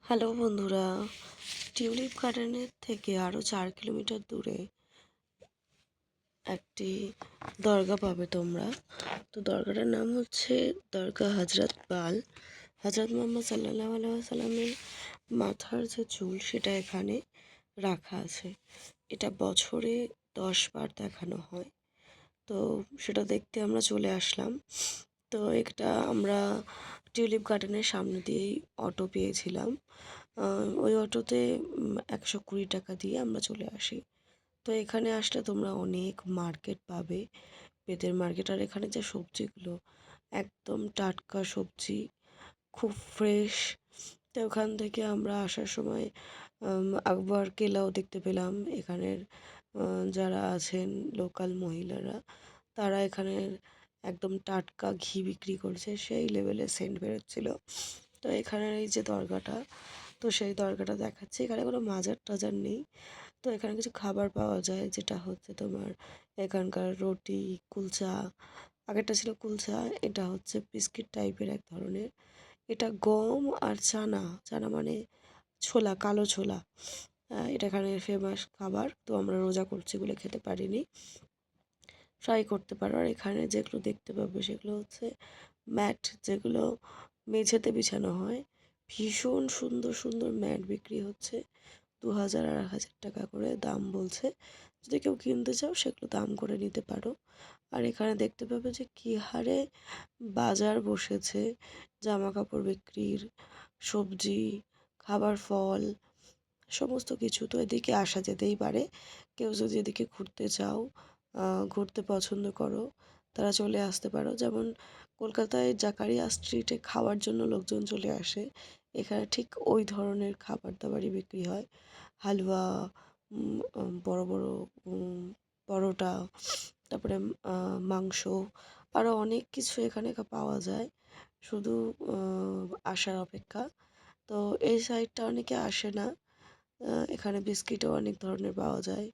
Hello বন্ধুরা, tulip গার্ডেনের থেকে আরও 4 কিলোমিটার দূরে একটি দরগা পাবে তোমরা। তো দরগাটার নাম হচ্ছে দরগা হজরত বাল। হজরত মোহাম্মদ সাল্লাল্লাহু আলাইহি ওয়াসাল্লামের মাথার যে চুল সেটা এখানে রাখা আছে। এটা বছরে 10 বার দেখানো হয়। তো সেটা দেখতে আমরা চলে আসলাম। তো এটা আমরা টিউলিপ গার্ডেনের সামনে দিয়েই অটো পেয়েছিলাম। ওই অটোতে 120 টাকা দিয়ে আমরা চলে আসি। তো এখানে আসলে তোমরা অনেক মার্কেট পাবে, পেটের মার্কেট। আর এখানে যে সবজিগুলো একদম টাটকা সবজি, খুব ফ্রেশ। তো ওখান থেকে আমরা আসার সময় আকবর কেল্লাও দেখতে পেলাম। এখানের যারা আছেন লোকাল মহিলারা, তারা এখানের একদম টাটকা ঘি বিক্রি করছে, সেই লেভেলের সেন্ট বেরোচ্ছিল। তো এখানের এই যে দরগাটা, তো সেই দরগাটা দেখাচ্ছি। এখানে কোনো মাজার টাজার নেই। তো এখানে কিছু খাবার পাওয়া যায়, যেটা হচ্ছে তোমার এখানকার রুটি, কুলচা। আগেরটা ছিল কুলচা, এটা হচ্ছে বিস্কিট টাইপের এক ধরনের। এটা গম আর চানা, চানা মানে ছোলা, কালো ছোলা। এটা এখানে ফেমাস খাবার। তো আমরা রোজা করছি বলে খেতে পারিনি। ট্রাই করতে পারো। আর এখানে যেগুলো দেখতে পাবে সেগুলো হচ্ছে ম্যাট, যেগুলো মেঝেতে বিছানো হয়। ভীষণ সুন্দর সুন্দর ম্যাট বিক্রি হচ্ছে। 2000 আর 1000 টাকা করে দাম বলছে। যদি কেউ কিনতে চাও সেগুলো দাম করে নিতে পারো। আর এখানে দেখতে পাবে যে কী হারে বাজার বসেছে, জামা কাপড় বিক্রির, সবজি, খাবার, ফল, সমস্ত কিছু। তো এদিকে আসা যেতেই পারে। কেউ যদি এদিকে ঘুরতে চাও, ঘুরতে পছন্দ করো, তারা চলে আসতে পারো। যেমন কলকাতায় জাকারিয়া স্ট্রিটে খাওয়ার জন্য লোকজন চলে আসে, এখানে ঠিক ওই ধরনের খাবার দাবারই বিক্রি হয়। হালুয়া, বড় বড় পরোটা, তারপরে মাংস, আরও অনেক কিছু এখানে পাওয়া যায়, শুধু আসার অপেক্ষা। তো এই সাইডটা অনেকে আসে না। এখানে বিস্কিটও অনেক ধরনের পাওয়া যায়।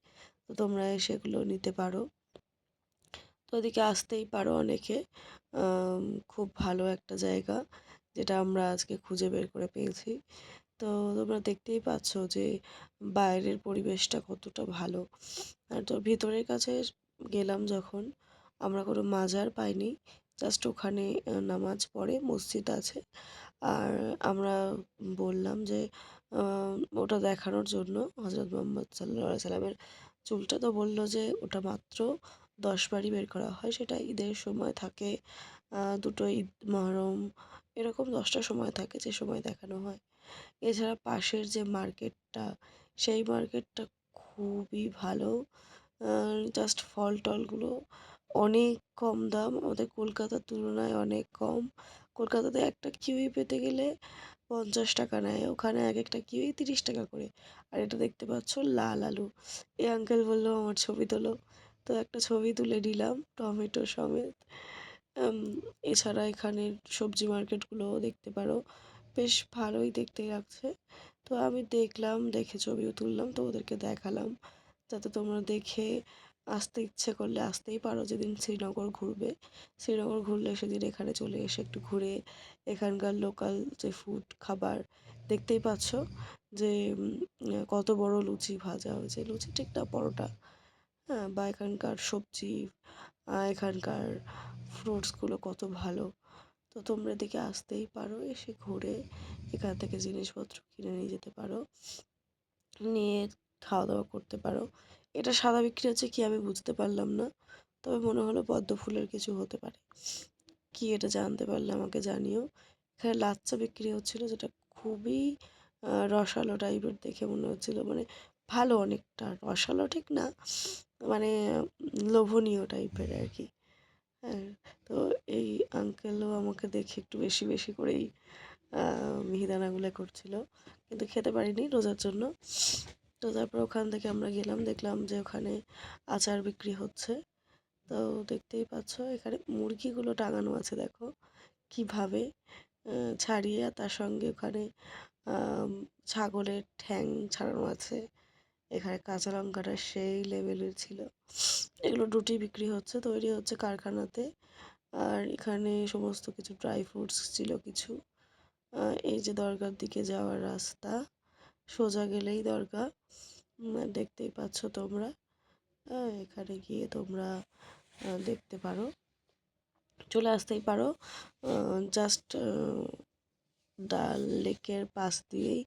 তো তোমরা সেগুলো নিতে পারো। তো ওদিকে আসতেই পারো অনেকে। খুব ভালো একটা জায়গা, যেটা আমরা আজকে খুঁজে বের করে পেয়েছি। তো তোমরা দেখতেই পাচ্ছ যে বাইরের পরিবেশটা কতটা ভালো। আর তো ভিতরের কাছে গেলাম যখন, আমরা কোনো মাজার পাইনি। জাস্ট ওখানে নামাজ পড়ে মসজিদ আছে। আর আমরা বললাম যে ওটা দেখানোর জন্য হজরত মোহাম্মদ সাল্লাল্লাহু আলাইহি সাল্লামের চুলটা। তো বললো যে ওটা মাত্র 10 বারই বের করা হয়, সেটা ঈদের সময় থাকে। দুটো ঈদ, মহরম, এরকম 10টা সময় থাকে যে সময় দেখানো হয়। এছাড়া পাশের যে মার্কেটটা, সেই মার্কেটটা খুবই ভালো। জাস্ট ফল টলগুলো অনেক কম দাম, আমাদের কলকাতার তুলনায় অনেক কম। কলকাতাতে একটা কিউই পেতে গেলে 50 টাকা নেয়, ওখানে এক একটা কিউই 30 টাকা করে। আর এটা দেখতে পাচ্ছ লাল আলু। এই আঙ্কেল বললো আমার ছবি তোলো। তো একটা ছবি তুলে নিলাম টমেটো সমেত। উম, এছাড়া এখানের সবজি মার্কেটগুলোও দেখতে পারো, বেশ ভালোই দেখতে লাগছে। তো আমি দেখলাম, দেখে ছবিও তুললাম, তো ওদেরকে দেখালাম, যাতে তোমরা দেখে আসতে ইচ্ছে করলে আসতেই পারো। যেদিন শ্রীনগর ঘুরবে, শ্রীনগর ঘুরলে সেদিন এখানে চলে এসে একটু ঘুরে এখানকার লোকাল যে ফুড খাবার দেখতেই পাচ্ছ যে কত বড় লুচি ভাজা হয়েছে, লুচি ঠিক না, পরোটা। হ্যাঁ, বা এখানকার সবজি, এখানকার ফ্রুটসগুলো কত ভালো। তো তোমরা এদিকে আসতেই পারো, এসে ঘুরে এখান থেকে জিনিসপত্র কিনে নিয়ে যেতে পারো, নিয়ে খাওয়া দাওয়া করতে পারো। এটা সাদা বিক্রি হচ্ছে কি আমি বুঝতে পারলাম না, তবে মনে হলো পদ্ম ফুলের কিছু হতে পারে। কি এটা জানতে পারলে আমাকে জানিও। এখানে লাচ্চা বিক্রি হচ্ছিলো, যেটা খুবই রসালো টাইপের দেখে মনে হচ্ছিলো, মানে ভালো, অনেকটা রসালো ঠিক না, মানে লোভনীয় টাইপের আর কি। হ্যাঁ, তো এই আঙ্কেলও আমাকে দেখে একটু বেশি বেশি করেই মিহিদানাগুলো করছিল, কিন্তু খেতে পারিনি রোজার জন্য। তো তারপর ওখান থেকে আমরা গেলাম, দেখলাম যে ওখানে আচার বিক্রি হচ্ছে। তো দেখতেই পাচ্ছ এখানে মুরগিগুলো টাঙানো আছে, দেখো কিভাবে ছাড়িয়ে। তার সঙ্গে ওখানে ছাগলের ঠ্যাং ছাড়ানো আছে। এখানে কাঁচা লঙ্কাটা সেই লেভেলের ছিল। এগুলো রুটি বিক্রি হচ্ছে, তৈরি হচ্ছে কারখানাতে। আর এখানে সমস্ত কিছু ড্রাই ফ্রুটস ছিল কিছু। এই যে দরগার দিকে যাওয়ার রাস্তা, সোজা গেলেই দরগা, দেখতেই পাচ্ছ তোমরা। এখানে গিয়ে তোমরা দেখতে পারো, চলে আসতেই পারো। জাস্ট ডাল লেকের পাশ দিয়েই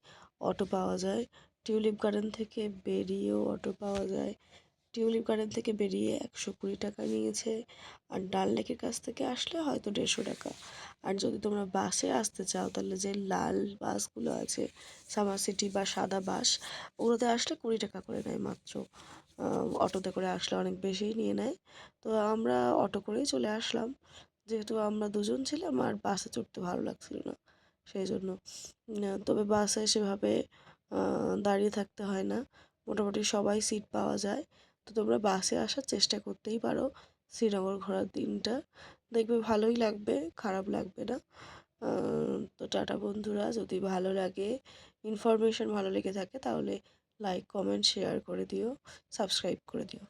অটো পাওয়া যায়। টিউলিপ গার্ডেন থেকে বেরিয়েও অটো পাওয়া যায়। টিউলিপ গার্ডেন থেকে বেরিয়ে 120 টাকা নিয়েছে, আর ডাল লেকের কাছ থেকে আসলে হয়তো 150 টাকা। আর যদি তোমরা বাসে আসতে চাও তাহলে যে লাল বাসগুলো আছে, সামার সিটি বা সাদা বাস, ওগুলোতে আসলে 20 টাকা করে নেয় মাত্র। অটোতে করে আসলে অনেক বেশিই নিয়ে নেয়। তো আমরা অটো করেই চলে আসলাম, যেহেতু আমরা দুজন ছিলাম আর বাসে চড়তে ভালো লাগছিল না সেই জন্য। তবে বাসে সেভাবে দাঁড়িয়ে থাকতে হয় না, মোটামুটি সবাই সিট পাওয়া যায়। তো তোমরা বাসে আসার চেষ্টা করতেই পারো শ্রীনগর ঘোরার দিনটা, দেখবে ভালোই লাগবে, খারাপ লাগবে না। তো টাটা বন্ধুরা, যদি ভালো লাগে, ইনফরমেশন ভালো লেগে থাকে তাহলে লাইক কমেন্ট শেয়ার করে দিও, সাবস্ক্রাইব করে দিও।